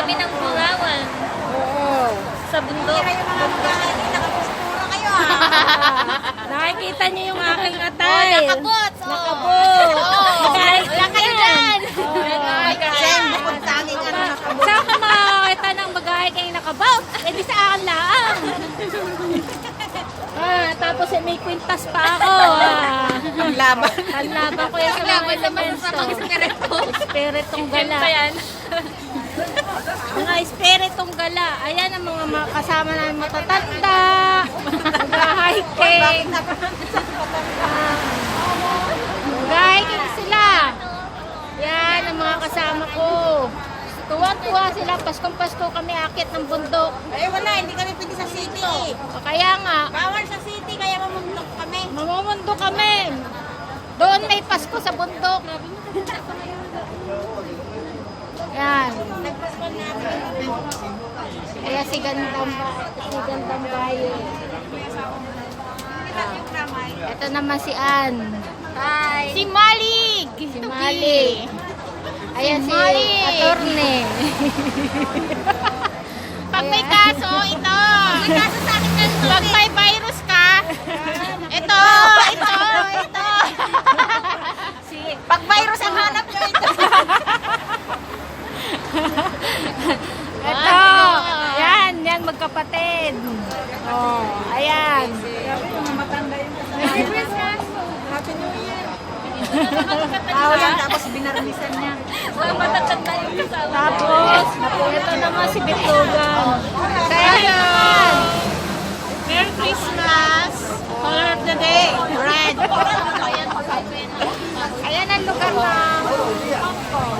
Tabi ng Bugawan. Oo. Sa bundok. Nakapostura kayo Nakikita niyo yung aking atay. nakabot. Nakabot. Kahit Wala kayo dyan. Siyang bukod tanging ano nakabot. Saan ka makakita ng magahe kayong nakabot? Eh di sa akin laang. Tapos may kwintas pa ako. Ang laban. Ang laban ko yan sa mga elemento. Espiritong gala. yan. Mga espiritong gala. Ayan ang mga kasama namin matatanda. Mag-hiking. Mag-hiking sila. Yan ang mga kasama ko. Tuwa-tuwa sila. Paskong-pasko kami akit ng bundok. Eh wala, hindi kami pwede sa city. O kaya nga, Bawal sa city, kaya mamundok kami. mamumundo kami. Doon may Pasko sa bundok. Yan. Nagpaskon namin. Kaya si Gandang Bayo. Ito naman si Ann. Hi. Si Malig. Si Mali. Ayan si Attorney. Pag may kaso, ito. May kaso sa akin yan. Pag may virus ka, ito. Pag virus ang hanap nyo ito. Ito. Yan magkapatid. Oh, ayan. Happy Christmas. Happy New Year. Tao yan, tapos binarnisan niya. Wala matatanda yung kasama. Tapos, ito naman si Bitugan. Kaya yan. Merry Christmas. Color of the day. Red. Ayan ang lugar ng Hong Kong.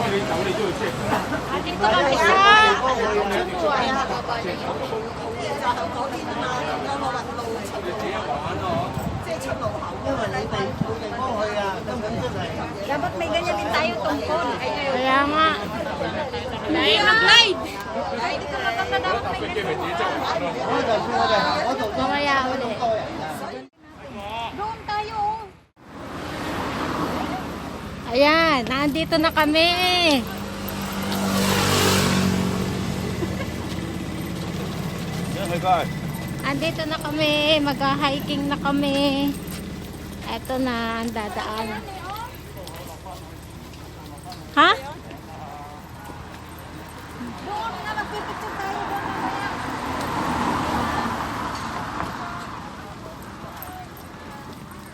At dito kami sa Chunuan. Dapat may ganyan din tayo tungkol. Kaya nga. Mag-glide. Ay, di ka maganda dapat may ganyan. Mamaya ulit. Doon tayo. Ayan, nandito na kami. Andito na kami, mag-hiking na kami. Eto na ang dadaan. Ha? Doon na, magpipicture tayo doon mamaya.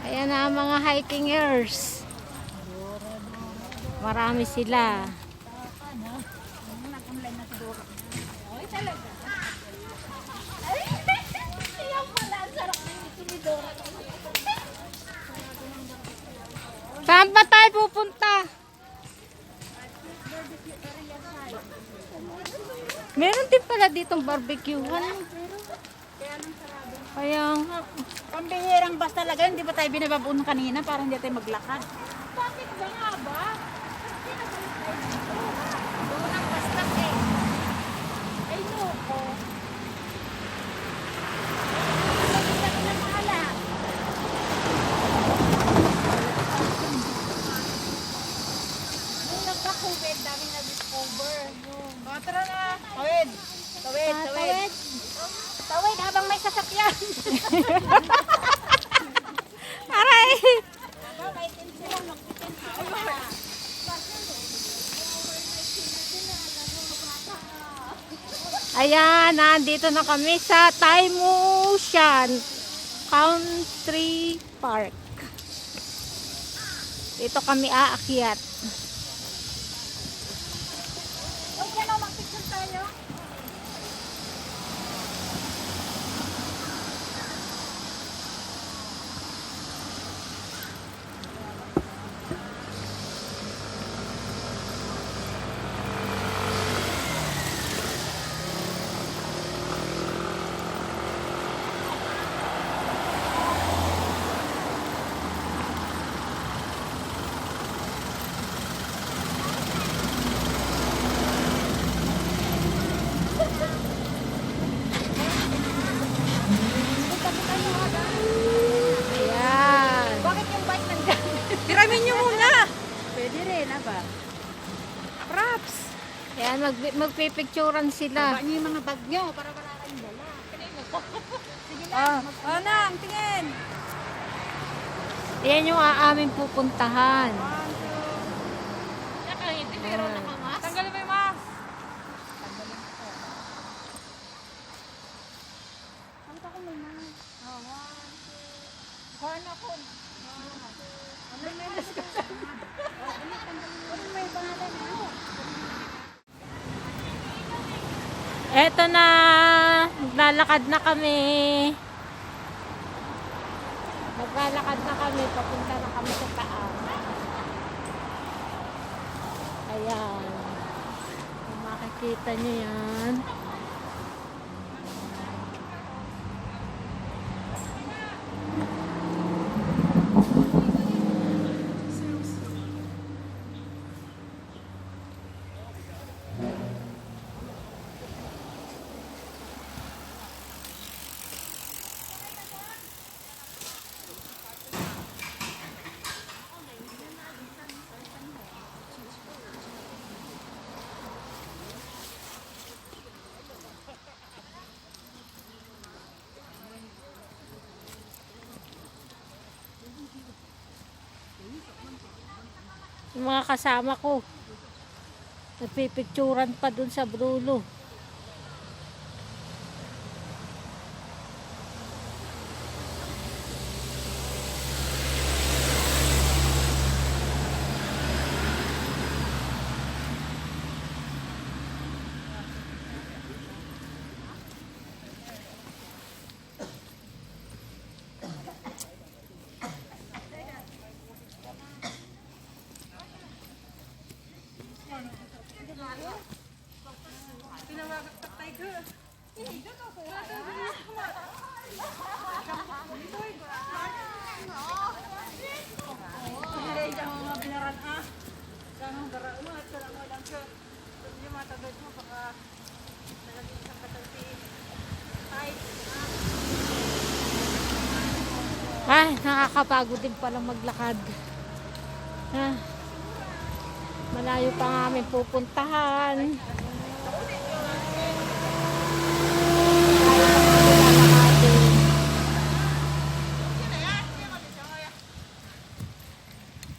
Ayan na ang mga hikingers. Marami sila. Saan pa tayo pupunta? Meron din pala ditong barbecuehan. Kaya nga. Pambihirang bus talaga, hindi ba tayo binababuno kanina para hindi tayo maglakad? Bakit ba nga ba? Doon ang bastak eh. Ay, loko. Nung nagka-COVID, dami na-discover. O, tara na. Tawid. Tawid, tawid. Tawid habang may sasakyan. Aray! May tinsi lang, magtitinsi ka pa. Ayan, nandito na kami sa Taimushan Country Park. Dito kami aakyat. Huwag yan o, magpicture tayo. Yan, magpipicturan sila. Niyo yung mga bag nyo para wala kayong dala. Sige lang. Nang, tingin. Yan yung aaming pupuntahan. Hindi, meron na kamas. Tanggalin mo yung mask. Eto na, naglalakad na kami. Naglalakad na kami, papunta na kami sa taas. Ayan. Kung makikita nyo yan. Yung mga kasama ko, nagpipicturan pa dun sa Brulo. Ay, nakakapagod din palang maglakad. Ah, malayo pa nga aming pupuntahan.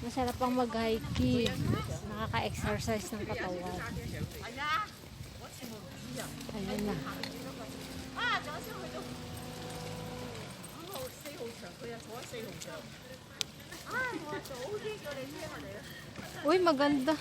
Masarap ang mag-hiking. Nakaka-exercise ng katawan. Ayun na. Uy, maganda.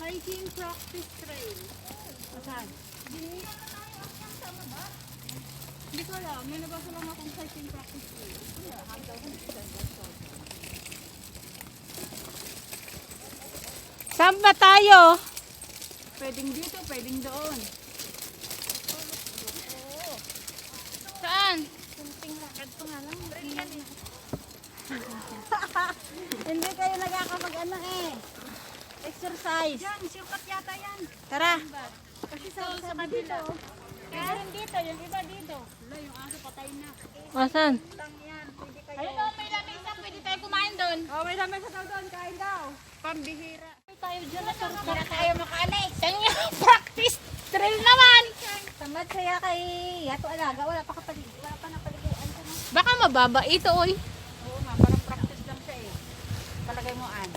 Hiking practice trail. Saan? Hindi ko alam. May nabasa lang akong hiking practice trail. Saan ba tayo? Pwedeng dito, pwedeng doon. Saan? Hindi kayo nagkakapag-ano exercise. Yan, siukat yata yan. Tara. Kasi sa dito. Meron dito, yung iba dito. Wala, yung aso patay na. Asan? Tang yan, pwede kayo. Ayun o, may lamesa. Pwede tayo kumain doon. Oh, may lamesa daw doon, kain daw. Pambihira. Tayo dyan na para tayo makaalis. Kanya, practice drill naman. Tamad saya kay Yato Alaga. Wala pa napaliguan ka na. Baka mababa ito, oy. Oo nga, parang practice lang siya Palagay mo an.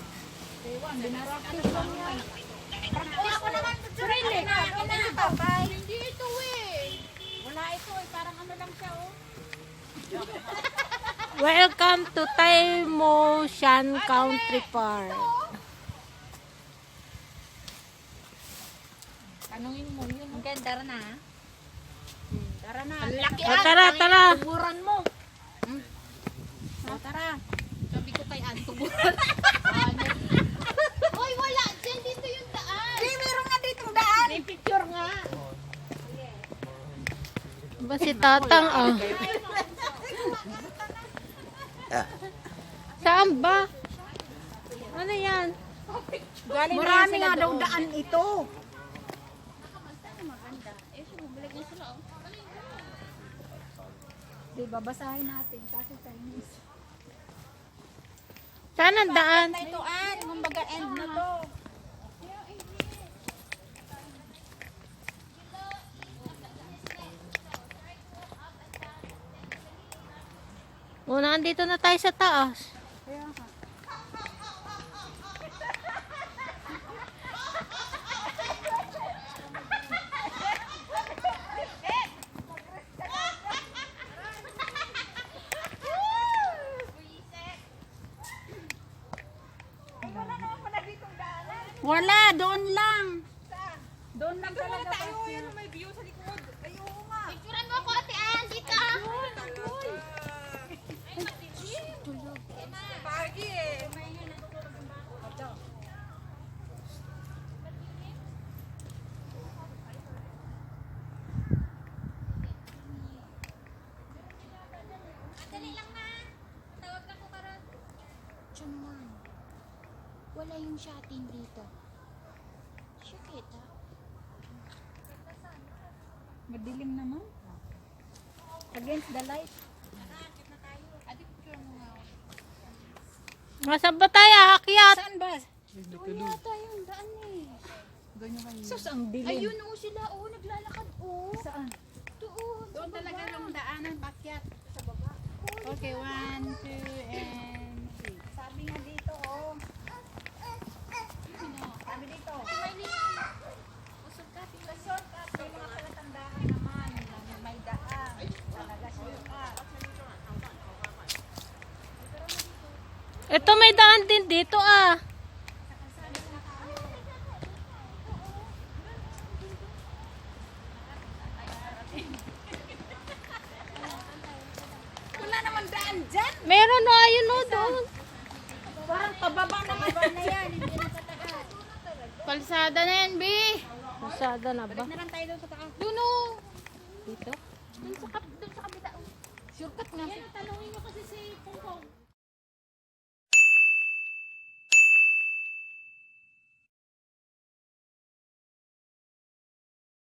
Ewan, binaractice lang yan. Practice ako naman sa drill Hindi ito Wala ito parang ano lang siya Welcome to Taimoshan Country Park. Tanungin mo yun. Ang ganda na. Tara na. Ang laki O, tara, tara. Tuburan mo. Tara. Sabi ko kay Ann, tuburan. Hoy, wala. Diyan dito yung daan. Hindi, meron nga ditong daan. May picture nga. Ba si Tatang ah? Saan ba? Ano yan? Marami nga daw daan ito. Di babasahin natin kasi Chinese. Saan ang daan? Ito kumbaga end na to. Muna, andito na tayo sa taas. Kaya nga. Wala, doon lang. Doon lang talaga. Tayo, yan may view sa likod. Ay, oo nga. Picturean mo ko, Ate Ann, dito. Pagi eh. Dali lang na. Tawag na ko karon. Chaman. Wala yung shotting dito. Siya kita. Madilim naman. Against the light. Nasaan ba tayo? Akyat. Saan ba? Doon yata yung daan eh. Sus, ang dilim. Ayun oh sila oh. Naglalakad oh. Saan? Doon. Doon talaga yung daanan, pakyat. Sa baba. Okay, 1, 2, and 3. Sabi nga dito, oh. Sabi dito. Shortcut. May mga palatandaan naman na may daan. Talaga shortcut. Ito may daan din dito ah. Wala naman daan dyan. Meron na ayun o doon. Parang pababa na yan. Hindi na pataas. Kalsada na yan, B. Kalsada na ba? Balik na lang tayo doon sa taas. Doon oh. Dito? Doon sa kabila oh. Shortcut nga. Yan, talungin nyo kasi si Pongpong.